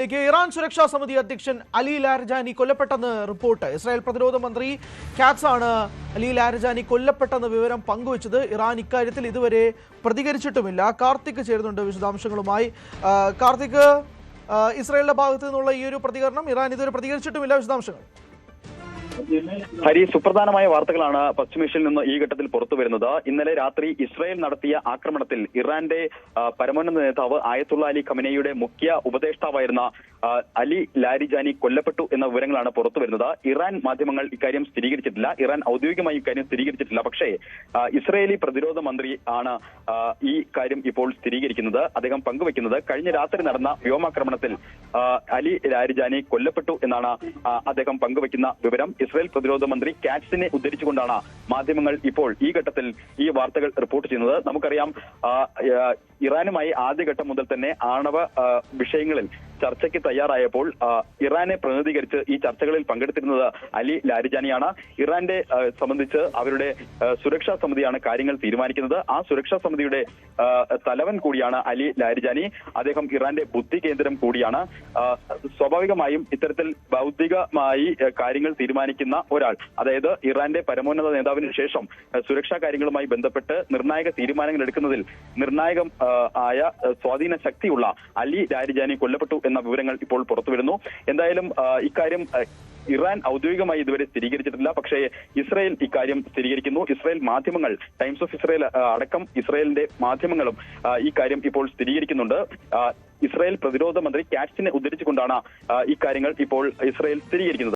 Iran സുരക്ഷാ സമിതി അധ്യക്ഷൻ അലി ലാർജാനി കൊല്ലപ്പെട്ടെന്ന് റിപ്പോർട്ട്. ഇസ്രായേൽ പ്രതിരോധ മന്ത്രി കാറ്റ്സ് ആണ് അലി ലാർജാനി കൊല്ലപ്പെട്ടെന്ന വിവരം പങ്കുവച്ചത്. ഇറാൻ ഇക്കാര്യത്തിൽ ഇതുവരെ പ്രതികരിച്ചിട്ടുമില്ല. കാർത്തിക് ചേരുന്നുണ്ട് വിശദാംശങ്ങളുമായി. കാർത്തിക്, ഇസ്രായേലിന്റെ ഭാഗത്തു നിന്നുള്ള ഈ ഒരു പ്രതികരണം, ഇറാൻ ഇതുവരെ പ്രതികരിച്ചിട്ടുമില്ല, വിശദാംശങ്ങൾ. ഹരി, സുപ്രധാനമായ വാർത്തകളാണ് പശ്ചിമേഷ്യയിൽ നിന്ന് ഈ ഘട്ടത്തിൽ പുറത്തു വരുന്നത്. ഇന്നലെ രാത്രി ഇസ്രായേൽ നടത്തിയ ആക്രമണത്തിൽ ഇറാന്റെ പരമോന്നത നേതാവ് ആയത്തുള്ള അലി ഖമനയുടെ മുഖ്യ ഉപദേഷ്ടാവായിരുന്ന അലി ലാരിജാനി കൊല്ലപ്പെട്ടു എന്ന വിവരങ്ങളാണ് പുറത്തു വരുന്നത്. ഇറാൻ മാധ്യമങ്ങൾ ഇക്കാര്യം സ്ഥിരീകരിച്ചിട്ടില്ല. ഇറാൻ ഔദ്യോഗികമായി ഇക്കാര്യം സ്ഥിരീകരിച്ചിട്ടില്ല. പക്ഷേ ഇസ്രായേലി പ്രതിരോധ മന്ത്രി ആണ് ഈ കാര്യം ഇപ്പോൾ സ്ഥിരീകരിക്കുന്നത്. അദ്ദേഹം പങ്കുവെക്കുന്നത് കഴിഞ്ഞ രാത്രി നടന്ന വ്യോമാക്രമണത്തിൽ അലി ലാരിജാനി കൊല്ലപ്പെട്ടു എന്നാണ് അദ്ദേഹം പങ്കുവെക്കുന്ന വിവരം. ഇസ്രായേൽ പ്രതിരോധ മന്ത്രി കാറ്റ്സിനെ ഉദ്ധരിച്ചുകൊണ്ടാണ് മാധ്യമങ്ങൾ ഇപ്പോൾ ഈ ഘട്ടത്തിൽ ഈ വാർത്തകൾ റിപ്പോർട്ട് ചെയ്യുന്നത്. നമുക്കറിയാം, ഇറാനുമായി ആദ്യഘട്ടം മുതൽ തന്നെ ആണവ വിഷയങ്ങളിൽ ചർച്ചയ്ക്ക് തയ്യാറായപ്പോൾ ഇറാനെ പ്രതിനിധീകരിച്ച് ഈ ചർച്ചകളിൽ പങ്കെടുത്തിരുന്നത് അലി ലാരിജാനിയാണ്. ഇറാന്റെ സംബന്ധിച്ച് അവരുടെ സുരക്ഷാ സമിതിയാണ് കാര്യങ്ങൾ തീരുമാനിക്കുന്നത്. ആ സുരക്ഷാ സമിതിയുടെ തലവൻ കൂടിയാണ് അലി ലാരിജാനി. അദ്ദേഹം ഇറാന്റെ ബുദ്ധി കേന്ദ്രം കൂടിയാണ്. സ്വാഭാവികമായും ഇത്തരത്തിൽ ബൗദ്ധികമായി കാര്യങ്ങൾ തീരുമാനിക്കുന്ന ഒരാൾ, അതായത് ഇറാന്റെ പരമോന്നത നേതാവിന് ശേഷം സുരക്ഷാ കാര്യങ്ങളുമായി ബന്ധപ്പെട്ട് നിർണായക തീരുമാനങ്ങൾ എടുക്കുന്നതിൽ നിർണായകം ആയ സ്വാധീന ശക്തിയുള്ള അലി ലാരിജാനി കൊല്ലപ്പെട്ടു എന്ന വിവരങ്ങൾ ഇപ്പോൾ പുറത്തുവരുന്നു. എന്തായാലും ഇക്കാര്യം ഇറാൻ ഔദ്യോഗികമായി ഇതുവരെ സ്ഥിരീകരിച്ചിട്ടില്ല. പക്ഷേ ഇസ്രായേൽ ഇക്കാര്യം സ്ഥിരീകരിക്കുന്നു. ഇസ്രായേൽ മാധ്യമങ്ങൾ, ടൈംസ് ഓഫ് ഇസ്രായേൽ അടക്കം ഇസ്രായേലിന്റെ മാധ്യമങ്ങളും ഈ കാര്യം ഇപ്പോൾ സ്ഥിരീകരിക്കുന്നുണ്ട്. ഇസ്രായേൽ പ്രതിരോധ മന്ത്രി കാറ്റ്സിനെ ഉദ്ധരിച്ചുകൊണ്ടാണ് ഇക്കാര്യങ്ങൾ ഇപ്പോൾ ഇസ്രായേൽ സ്ഥിരീകരിക്കുന്നത്.